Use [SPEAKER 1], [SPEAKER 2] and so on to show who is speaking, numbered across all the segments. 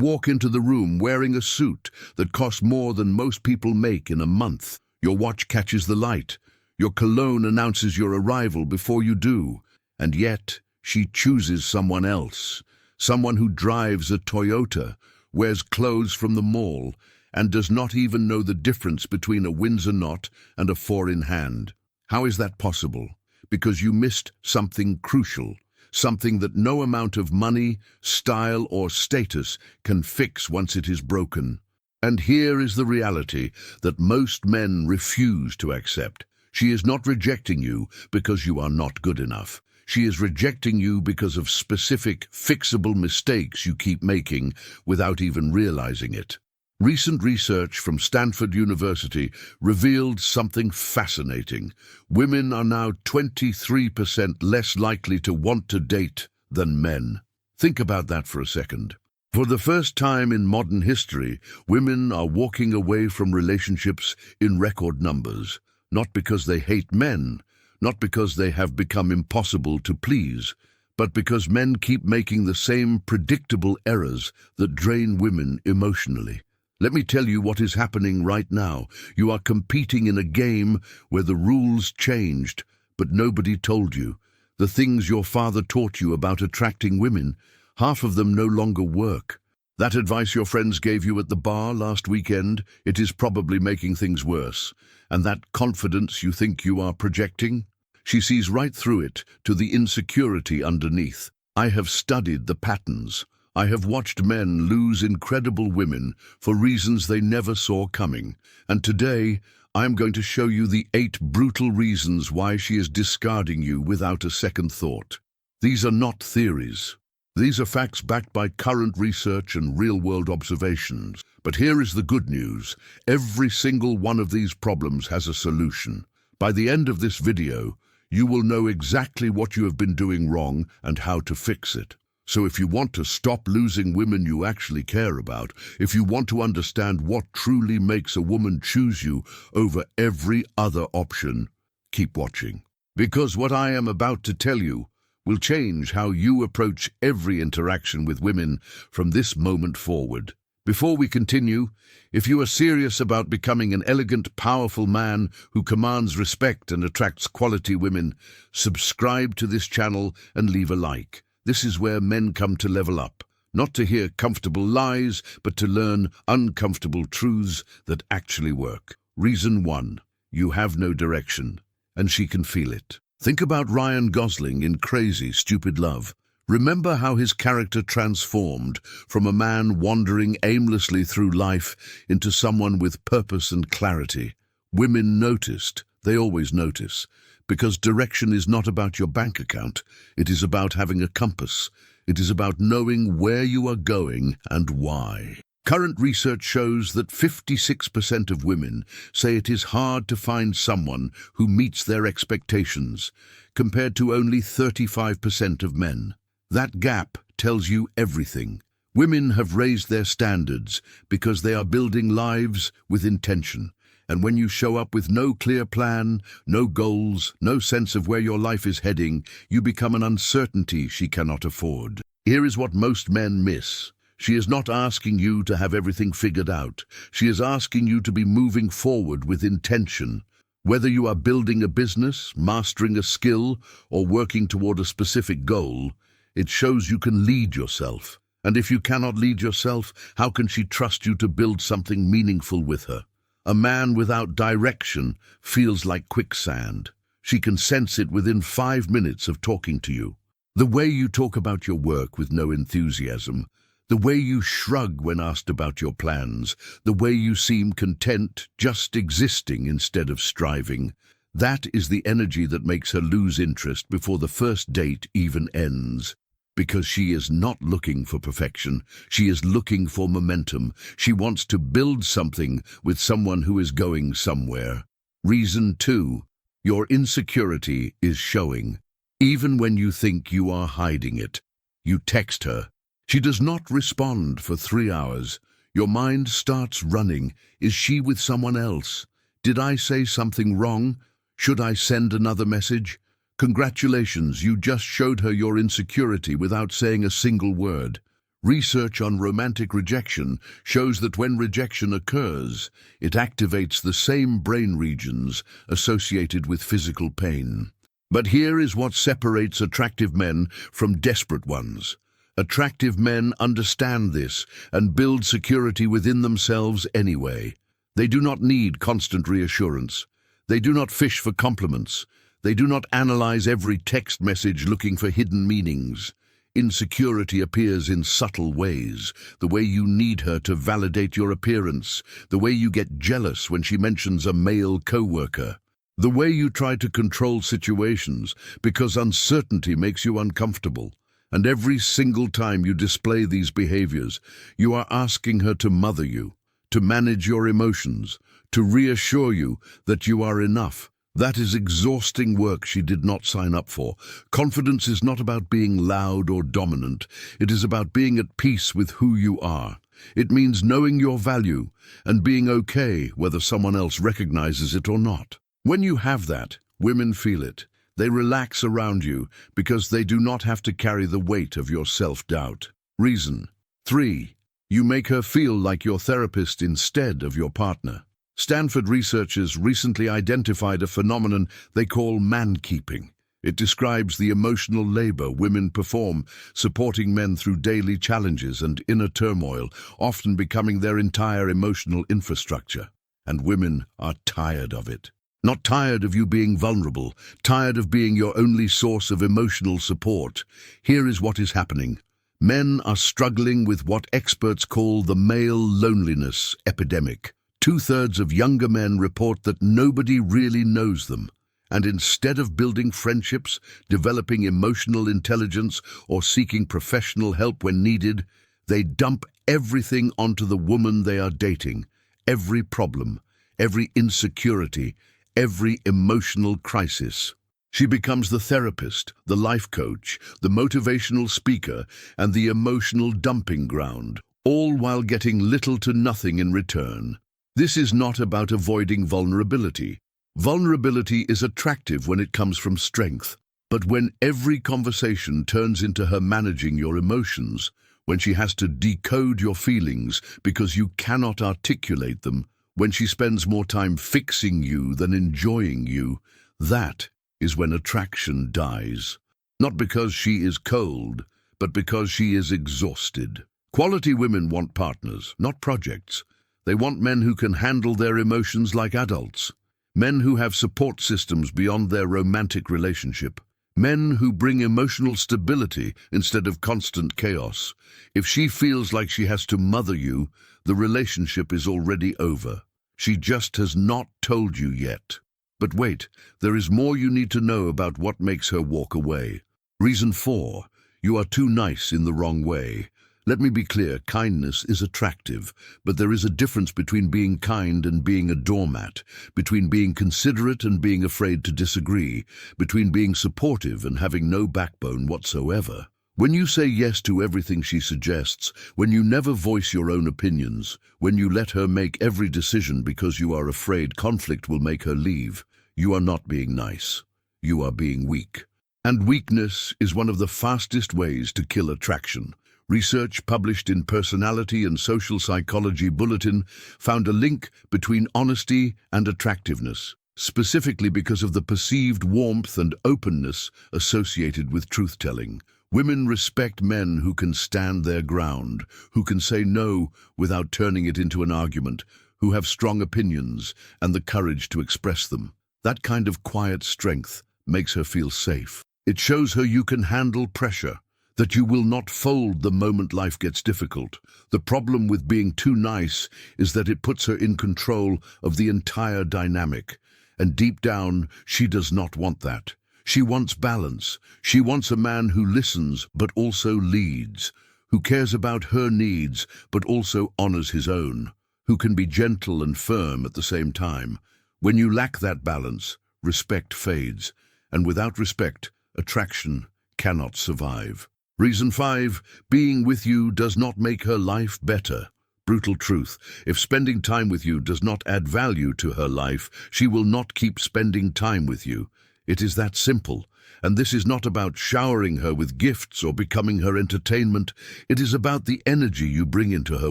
[SPEAKER 1] walk into the room wearing a suit that costs more than most people make in a month. Your watch catches the light. Your cologne announces your arrival before you do. And yet, she chooses someone else. Someone who drives a Toyota, wears clothes from the mall, and does not even know the difference between a Windsor knot and a four-in-hand. How is that possible? Because you missed something crucial. Something that no amount of money, style, or status can fix once it is broken. And here is the reality that most men refuse to accept. She is not rejecting you because you are not good enough. She is rejecting you because of specific, fixable mistakes you keep making without even realizing it. Recent research from Stanford University revealed something fascinating. Women are now 23% less likely to want to date than men. Think about that for a second. For the first time in modern history, women are walking away from relationships in record numbers, not because they hate men, not because they have become impossible to please, but because men keep making the same predictable errors that drain women emotionally. Let me tell you what is happening right now. You are competing in a game where the rules changed, but nobody told you. The things your father taught you about attracting women, half of them no longer work. That advice your friends gave you at the bar last weekend, it is probably making things worse. And that confidence you think you are projecting? She sees right through it, to the insecurity underneath. I have studied the patterns. I have watched men lose incredible women for reasons they never saw coming. And today, I am going to show you the 8 brutal reasons why she is discarding you without a second thought. These are not theories. These are facts backed by current research and real-world observations. But here is the good news. Every single one of these problems has a solution. By the end of this video, you will know exactly what you have been doing wrong and how to fix it. So if you want to stop losing women you actually care about, if you want to understand what truly makes a woman choose you over every other option, keep watching. Because what I am about to tell you will change how you approach every interaction with women from this moment forward. Before we continue, if you are serious about becoming an elegant, powerful man who commands respect and attracts quality women, subscribe to this channel and leave a like. This is where men come to level up, not to hear comfortable lies, but to learn uncomfortable truths that actually work. Reason 1, you have no direction, and she can feel it. Think about Ryan Gosling in Crazy Stupid Love. Remember how his character transformed from a man wandering aimlessly through life into someone with purpose and clarity. Women noticed, they always notice. Because direction is not about your bank account, it is about having a compass. It is about knowing where you are going and why. Current research shows that 56% of women say it is hard to find someone who meets their expectations, compared to only 35% of men. That gap tells you everything. Women have raised their standards because they are building lives with intention. And when you show up with no clear plan, no goals, no sense of where your life is heading, you become an uncertainty she cannot afford. Here is what most men miss. She is not asking you to have everything figured out. She is asking you to be moving forward with intention. Whether you are building a business, mastering a skill, or working toward a specific goal, it shows you can lead yourself. And if you cannot lead yourself, how can she trust you to build something meaningful with her? A man without direction feels like quicksand. She can sense it within 5 minutes of talking to you. The way you talk about your work with no enthusiasm, the way you shrug when asked about your plans, the way you seem content just existing instead of striving, that is the energy that makes her lose interest before the first date even ends. Because she is not looking for perfection, she is looking for momentum. She wants to build something with someone who is going somewhere. Reason 2, your insecurity is showing. Even when you think you are hiding it, you text her. She does not respond for 3 hours. Your mind starts running. Is she with someone else? Did I say something wrong? Should I send another message? Congratulations, you just showed her your insecurity without saying a single word. Research on romantic rejection shows that when rejection occurs, it activates the same brain regions associated with physical pain. But here is what separates attractive men from desperate ones. Attractive men understand this and build security within themselves anyway. They do not need constant reassurance. They do not fish for compliments. They do not analyze every text message looking for hidden meanings. Insecurity appears in subtle ways, the way you need her to validate your appearance, the way you get jealous when she mentions a male co-worker, the way you try to control situations because uncertainty makes you uncomfortable. And every single time you display these behaviors, you are asking her to mother you, to manage your emotions, to reassure you that you are enough. That is exhausting work she did not sign up for. Confidence is not about being loud or dominant. It is about being at peace with who you are. It means knowing your value and being okay whether someone else recognizes it or not. When you have that, women feel it. They relax around you because they do not have to carry the weight of your self-doubt. Reason 3. You make her feel like your therapist instead of your partner. Stanford researchers recently identified a phenomenon they call man-keeping. It describes the emotional labor women perform, supporting men through daily challenges and inner turmoil, often becoming their entire emotional infrastructure. And women are tired of it. Not tired of you being vulnerable, tired of being your only source of emotional support. Here is what is happening. Men are struggling with what experts call the male loneliness epidemic. 2/3 of younger men report that nobody really knows them, and instead of building friendships, developing emotional intelligence, or seeking professional help when needed, they dump everything onto the woman they are dating. Every problem, every insecurity, every emotional crisis. She becomes the therapist, the life coach, the motivational speaker, and the emotional dumping ground, all while getting little to nothing in return. This is not about avoiding vulnerability. Vulnerability is attractive when it comes from strength. But when every conversation turns into her managing your emotions, when she has to decode your feelings because you cannot articulate them, when she spends more time fixing you than enjoying you, that is when attraction dies. Not because she is cold, but because she is exhausted. Quality women want partners, not projects. They want men who can handle their emotions like adults. Men who have support systems beyond their romantic relationship. Men who bring emotional stability instead of constant chaos. If she feels like she has to mother you, the relationship is already over. She just has not told you yet. But wait, there is more you need to know about what makes her walk away. Reason 4. You are too nice in the wrong way. Let me be clear, kindness is attractive, but there is a difference between being kind and being a doormat, between being considerate and being afraid to disagree, between being supportive and having no backbone whatsoever. When you say yes to everything she suggests, when you never voice your own opinions, when you let her make every decision because you are afraid conflict will make her leave, you are not being nice. You are being weak. And weakness is one of the fastest ways to kill attraction. Research published in Personality and Social Psychology Bulletin found a link between honesty and attractiveness, specifically because of the perceived warmth and openness associated with truth-telling. Women respect men who can stand their ground, who can say no without turning it into an argument, who have strong opinions and the courage to express them. That kind of quiet strength makes her feel safe. It shows her you can handle pressure, that you will not fold the moment life gets difficult. The problem with being too nice is that it puts her in control of the entire dynamic. And deep down, she does not want that. She wants balance. She wants a man who listens but also leads, who cares about her needs but also honors his own, who can be gentle and firm at the same time. When you lack that balance, respect fades, and without respect, attraction cannot survive. Reason 5, being with you does not make her life better. Brutal truth. If spending time with you does not add value to her life, she will not keep spending time with you. It is that simple. And this is not about showering her with gifts or becoming her entertainment. It is about the energy you bring into her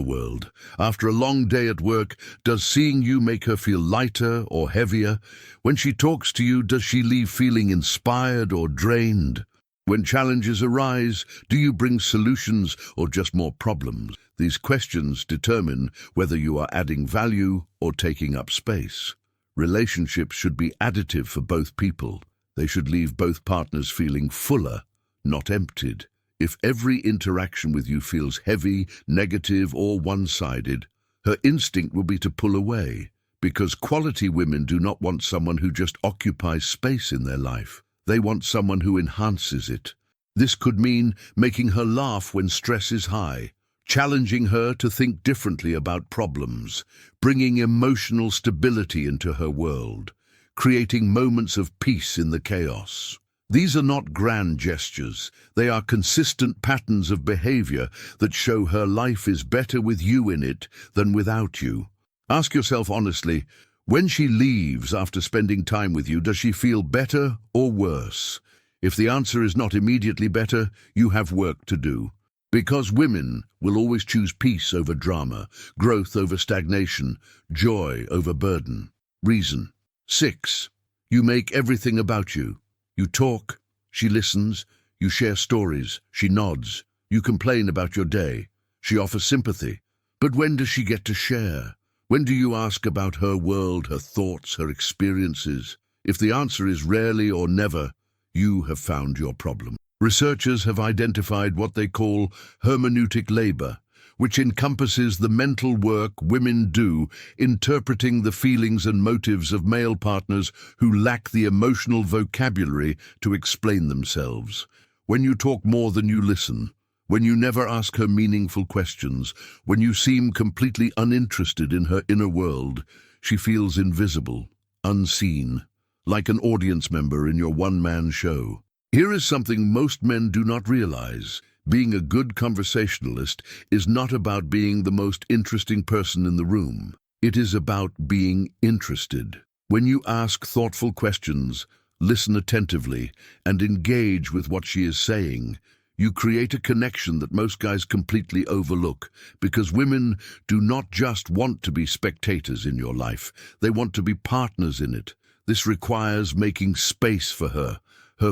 [SPEAKER 1] world. After a long day at work, does seeing you make her feel lighter or heavier? When she talks to you, does she leave feeling inspired or drained? When challenges arise, do you bring solutions or just more problems? These questions determine whether you are adding value or taking up space. Relationships should be additive for both people. They should leave both partners feeling fuller, not emptied. If every interaction with you feels heavy, negative, or one-sided, her instinct will be to pull away, because quality women do not want someone who just occupies space in their life. They want someone who enhances it. This could mean making her laugh when stress is high, challenging her to think differently about problems, bringing emotional stability into her world, creating moments of peace in the chaos. These are not grand gestures. They are consistent patterns of behavior that show her life is better with you in it than without you. Ask yourself honestly, when she leaves after spending time with you, does she feel better or worse? If the answer is not immediately better, you have work to do. Because women will always choose peace over drama, growth over stagnation, joy over burden. Reason. 6. You make everything about you. You talk, she listens, you share stories, she nods, you complain about your day, she offers sympathy. But when does she get to share? When do you ask about her world, her thoughts, her experiences? If the answer is rarely or never, you have found your problem. Researchers have identified what they call hermeneutic labor, which encompasses the mental work women do interpreting the feelings and motives of male partners who lack the emotional vocabulary to explain themselves. When you talk more than you listen, when you never ask her meaningful questions, when you seem completely uninterested in her inner world, she feels invisible, unseen, like an audience member in your one-man show. Here is something most men do not realize. Being a good conversationalist is not about being the most interesting person in the room. It is about being interested. When you ask thoughtful questions, listen attentively, and engage with what she is saying, you create a connection that most guys completely overlook, because women do not just want to be spectators in your life, they want to be partners in it. This requires making space for her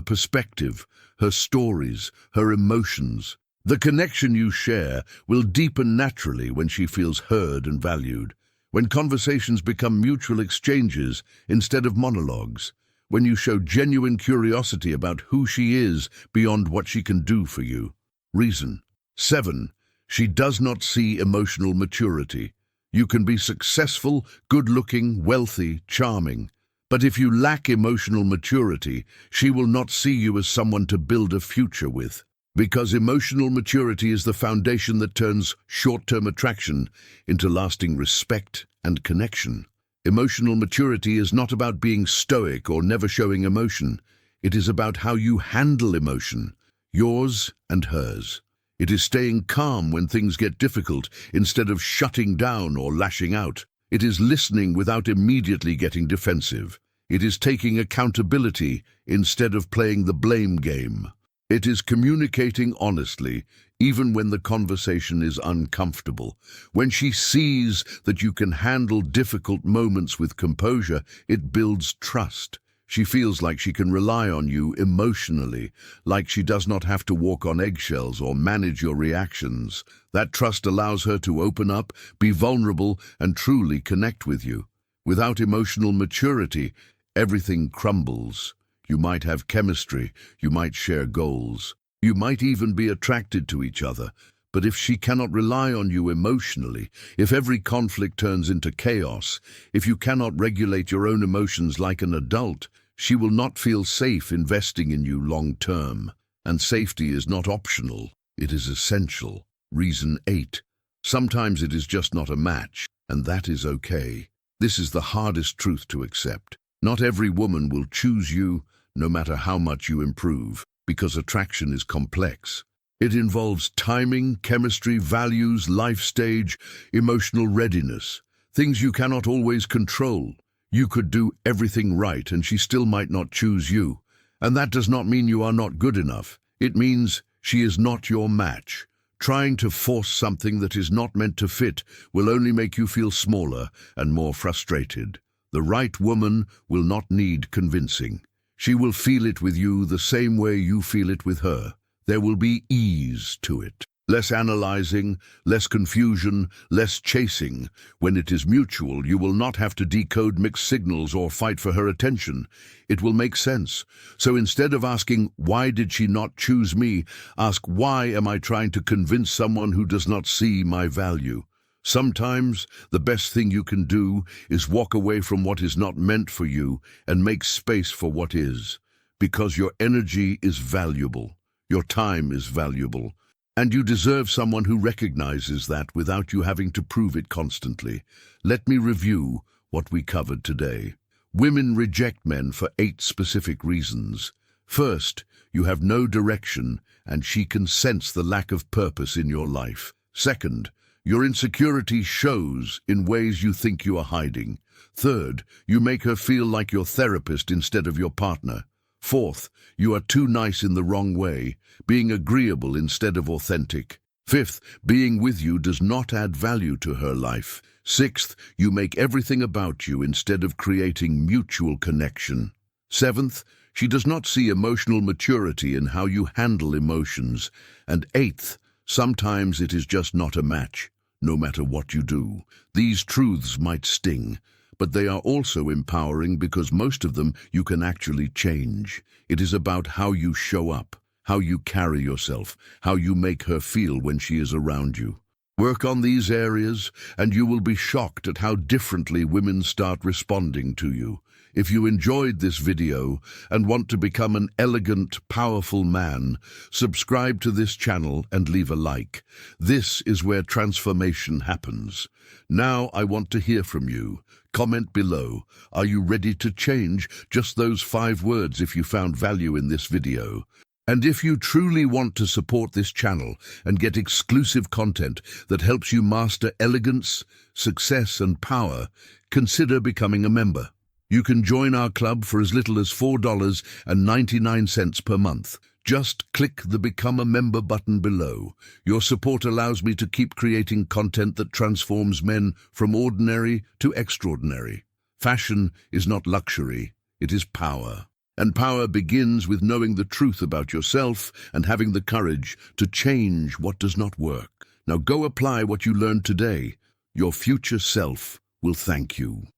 [SPEAKER 1] perspective, her stories, her emotions. The connection you share will deepen naturally when she feels heard and valued, when conversations become mutual exchanges instead of monologues, when you show genuine curiosity about who she is beyond what she can do for you. Reason. 7. She does not see emotional maturity. You can be successful, good-looking, wealthy, charming, but if you lack emotional maturity, she will not see you as someone to build a future with. Because emotional maturity is the foundation that turns short-term attraction into lasting respect and connection. Emotional maturity is not about being stoic or never showing emotion. It is about how you handle emotion, yours and hers. It is staying calm when things get difficult instead of shutting down or lashing out. It is listening without immediately getting defensive. It is taking accountability instead of playing the blame game. It is communicating honestly, even when the conversation is uncomfortable. When she sees that you can handle difficult moments with composure, it builds trust. She feels like she can rely on you emotionally, like she does not have to walk on eggshells or manage your reactions. That trust allows her to open up, be vulnerable, and truly connect with you. Without emotional maturity, everything crumbles. You might have chemistry, you might share goals, you might even be attracted to each other, but if she cannot rely on you emotionally, if every conflict turns into chaos, if you cannot regulate your own emotions like an adult, she will not feel safe investing in you long term. And safety is not optional, it is essential. Reason 8. Sometimes it is just not a match, and that is okay. This is the hardest truth to accept. Not every woman will choose you, no matter how much you improve, because attraction is complex. It involves timing, chemistry, values, life stage, emotional readiness, things you cannot always control. You could do everything right and she still might not choose you, And that does not mean you are not good enough. It means she is not your match. Trying to force something that is not meant to fit will only make you feel smaller and more frustrated. The right woman will not need convincing. She will feel it with you the same way you feel it with her. There will be ease to it. Less analyzing, less confusion, less chasing. When it is mutual, you will not have to decode mixed signals or fight for her attention. It will make sense. So instead of asking, why did she not choose me, ask, why am I trying to convince someone who does not see my value? Sometimes the best thing you can do is walk away from what is not meant for you and make space for what is. Because your energy is valuable. Your time is valuable. And you deserve someone who recognizes that without you having to prove it constantly. Let me review what we covered today. Women reject men for 8 specific reasons. First, you have no direction, and she can sense the lack of purpose in your life. Second, your insecurity shows in ways you think you are hiding. Third, you make her feel like your therapist instead of your partner. Fourth, you are too nice in the wrong way, being agreeable instead of authentic. Fifth, being with you does not add value to her life. Sixth, you make everything about you instead of creating mutual connection. Seventh, she does not see emotional maturity in how you handle emotions. And eighth, sometimes it is just not a match, no matter what you do. These truths might sting, but they are also empowering because most of them you can actually change. It is about how you show up, how you carry yourself, how you make her feel when she is around you. Work on these areas, and you will be shocked at how differently women start responding to you. If you enjoyed this video and want to become an elegant, powerful man, subscribe to this channel and leave a like. This is where transformation happens. Now I want to hear from you. Comment below. Are you ready to change? Just those 5 words if you found value in this video. And if you truly want to support this channel and get exclusive content that helps you master elegance, success, and power, consider becoming a member. You can join our club for as little as $4.99 per month. Just click the Become a Member button below. Your support allows me to keep creating content that transforms men from ordinary to extraordinary. Fashion is not luxury, it is power. And power begins with knowing the truth about yourself and having the courage to change what does not work. Now go apply what you learned today. Your future self will thank you.